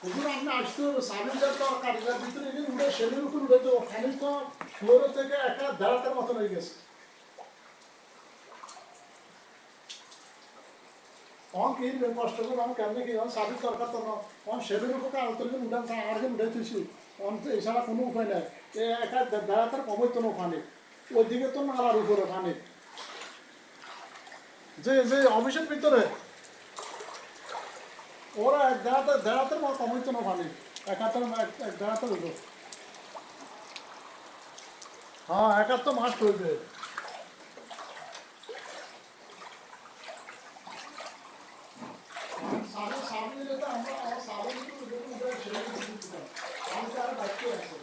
হুজুর আপনি আসতে হবে সাবিনটার তো কারিগর ভিতরে এনে উঠে সেলের উপর উঠে তো খালি তো ফ্লোরে থেকে একটা দেড়াতের মতন হয়ে গেছে কি কষ্ট করে আমি কেমনি কি সাবির দরকার তো না সেলের উপর আলোচনা উঠান আমার যে উঠে তুলছি তো এছাড়া কোনো উপায় নাই একা দেড়াতের কমই তো ওখানে ওইদিকে তো নালার উপরে ওখানে যে যে অফিসের ভিতরে ওরা এক দেড়াতের কমই তো ওখানে একাত্তর এক দেড়াতের হইল হ্যাঁ একাত্তর মাস হইবে সামনে সামনে যেটা আমরা আমার সামনে আমি তার দায়িত্ব আছে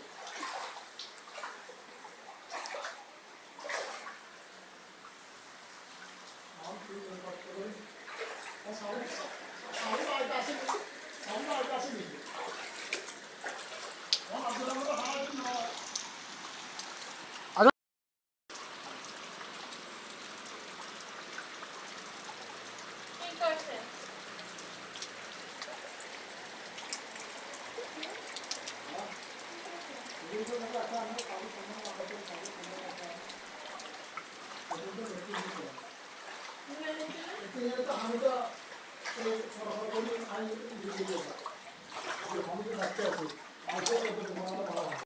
আমি